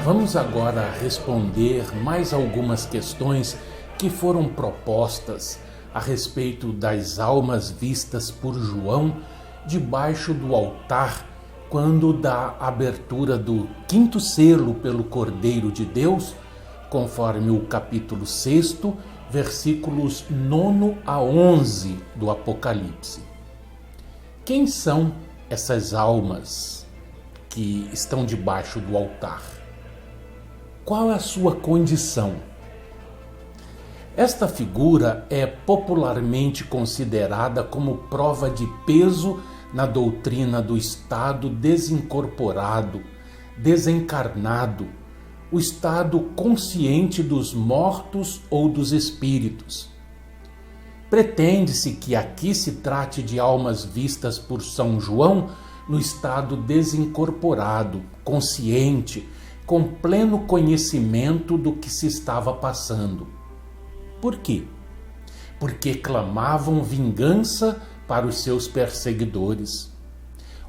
Vamos agora responder mais algumas questões que foram propostas a respeito das almas vistas por João debaixo do altar quando da abertura do quinto selo pelo Cordeiro de Deus, conforme o capítulo 6, versículos 9 a 11 do Apocalipse. Quem são essas almas que estão debaixo do altar? Qual é a sua condição? Esta figura é popularmente considerada como prova de peso na doutrina do estado desincorporado, desencarnado, o estado consciente dos mortos ou dos espíritos. Pretende-se que aqui se trate de almas vistas por São João no estado desincorporado, consciente, com pleno conhecimento do que se estava passando. Por quê? Porque clamavam vingança para os seus perseguidores.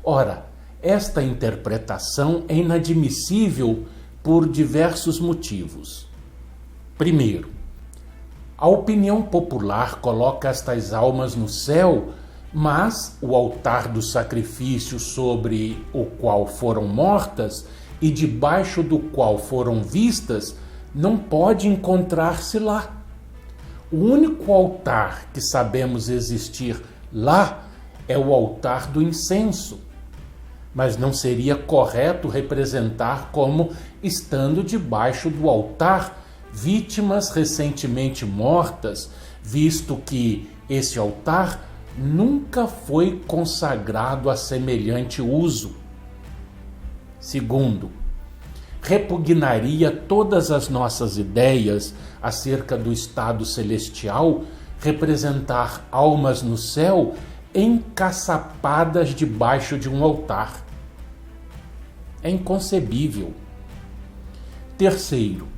Ora, esta interpretação é inadmissível por diversos motivos. Primeiro, a opinião popular coloca estas almas no céu, mas o altar do sacrifício sobre o qual foram mortas e debaixo do qual foram vistas não pode encontrar-se lá. O único altar que sabemos existir lá é o altar do incenso, mas não seria correto representar como estando debaixo do altar vítimas recentemente mortas, visto que esse altar nunca foi consagrado a semelhante uso. Segundo, repugnaria todas as nossas ideias acerca do estado celestial representar almas no céu encaçapadas debaixo de um altar. É inconcebível. Terceiro,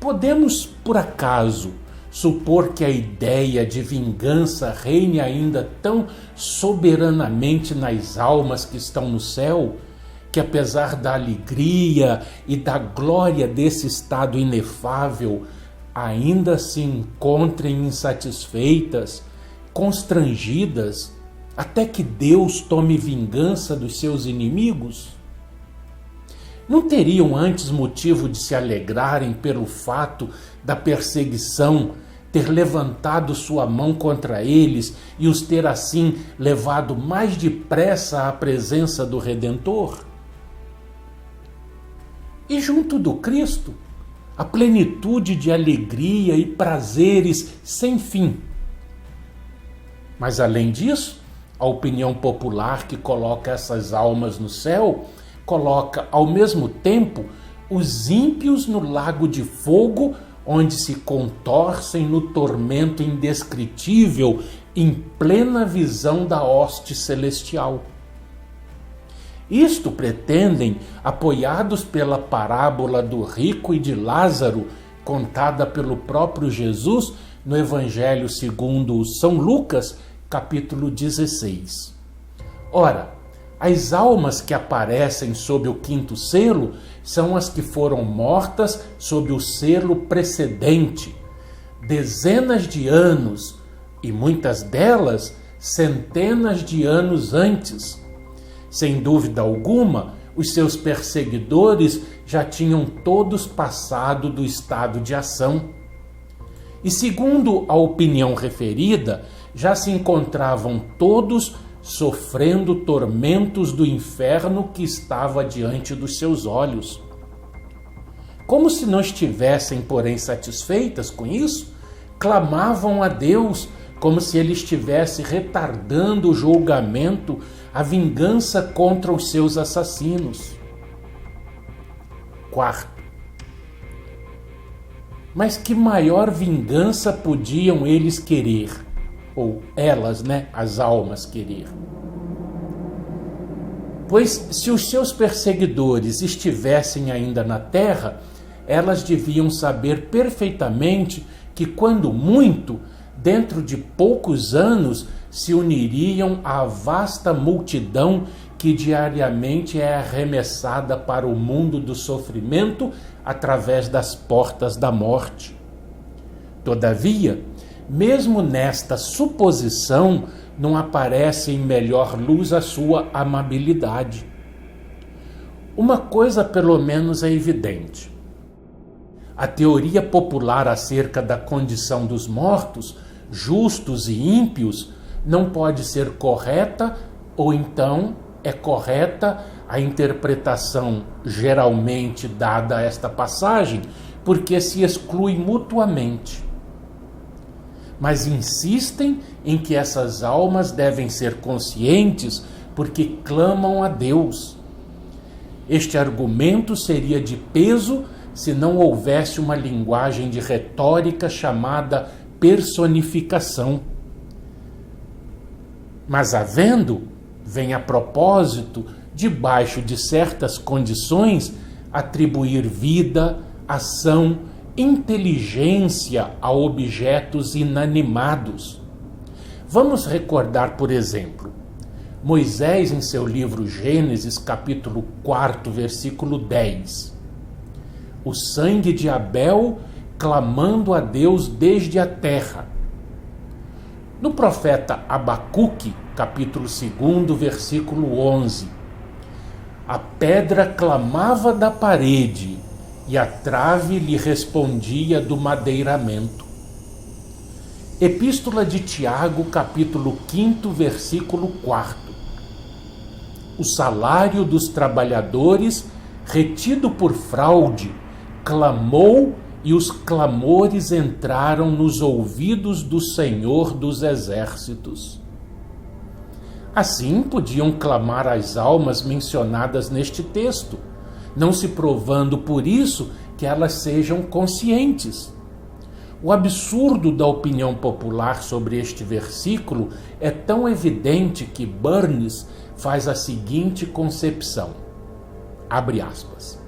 podemos, por acaso, supor que a ideia de vingança reine ainda tão soberanamente nas almas que estão no céu, que apesar da alegria e da glória desse estado inefável, ainda se encontrem insatisfeitas, constrangidas, até que Deus tome vingança dos seus inimigos? Não teriam antes motivo de se alegrarem pelo fato da perseguição ter levantado sua mão contra eles e os ter assim levado mais depressa à presença do Redentor? E junto do Cristo, a plenitude de alegria e prazeres sem fim. Mas além disso, a opinião popular que coloca essas almas no céu, coloca ao mesmo tempo os ímpios no lago de fogo, onde se contorcem no tormento indescritível, em plena visão da hoste celestial. Isto pretendem, apoiados pela parábola do rico e de Lázaro, contada pelo próprio Jesus no Evangelho segundo São Lucas, capítulo 16. Ora, as almas que aparecem sob o quinto selo são as que foram mortas sob o selo precedente, dezenas de anos, e muitas delas centenas de anos antes. Sem dúvida alguma, os seus perseguidores já tinham todos passado do estado de ação. E segundo a opinião referida, já se encontravam todos sofrendo tormentos do inferno que estava diante dos seus olhos. Como se não estivessem, porém, satisfeitas com isso, clamavam a Deus como se ele estivesse retardando o julgamento, a vingança contra os seus assassinos. Quarto, mas que maior vingança podiam eles querer? Ou elas, as almas querer? Pois se os seus perseguidores estivessem ainda na terra, elas deviam saber perfeitamente que, quando muito, dentro de poucos anos, se uniriam à vasta multidão que diariamente é arremessada para o mundo do sofrimento através das portas da morte. Todavia, mesmo nesta suposição, não aparece em melhor luz a sua amabilidade. Uma coisa pelo menos é evidente. A teoria popular acerca da condição dos mortos, justos e ímpios, não pode ser correta, ou então é correta a interpretação geralmente dada a esta passagem, porque se exclui mutuamente. Mas insistem em que essas almas devem ser conscientes porque clamam a Deus. Este argumento seria de peso se não houvesse uma linguagem de retórica chamada personificação. Mas havendo, vem a propósito, debaixo de certas condições, atribuir vida, ação, inteligência a objetos inanimados. Vamos recordar, por exemplo, Moisés em seu livro Gênesis, capítulo 4, versículo 10. O sangue de Abel clamando a Deus desde a terra. No profeta Abacuque, capítulo 2, versículo 11. A pedra clamava da parede e a trave lhe respondia do madeiramento. Epístola de Tiago, capítulo 5, versículo 4. O salário dos trabalhadores, retido por fraude, clamou e os clamores entraram nos ouvidos do Senhor dos Exércitos. Assim podiam clamar as almas mencionadas neste texto, não se provando por isso que elas sejam conscientes. O absurdo da opinião popular sobre este versículo é tão evidente que Burns faz a seguinte concepção, abre aspas,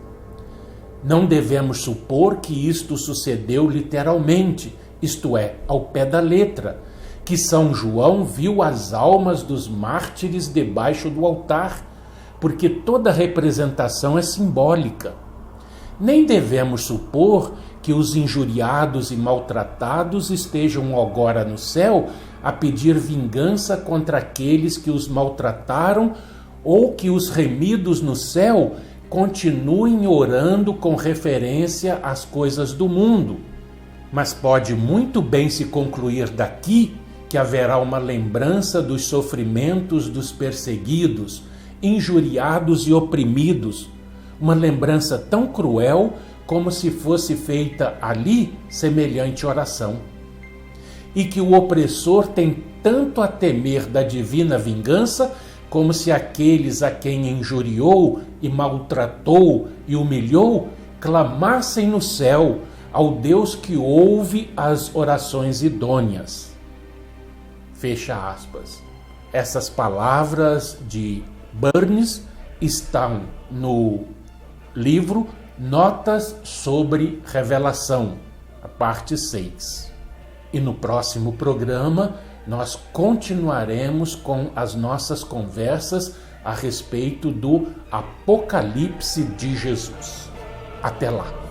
não devemos supor que isto sucedeu literalmente, isto é, ao pé da letra, que São João viu as almas dos mártires debaixo do altar, porque toda representação é simbólica. Nem devemos supor que os injuriados e maltratados estejam agora no céu a pedir vingança contra aqueles que os maltrataram ou que os remidos no céu continuem orando com referência às coisas do mundo. Mas pode muito bem se concluir daqui que haverá uma lembrança dos sofrimentos dos perseguidos, injuriados e oprimidos, uma lembrança tão cruel como se fosse feita ali semelhante oração. E que o opressor tem tanto a temer da divina vingança, como se aqueles a quem injuriou e maltratou e humilhou clamassem no céu ao Deus que ouve as orações idôneas. Fecha aspas. Essas palavras de Burns estão no livro Notas sobre Revelação, a parte 6. E no próximo programa nós continuaremos com as nossas conversas a respeito do Apocalipse de Jesus. Até lá!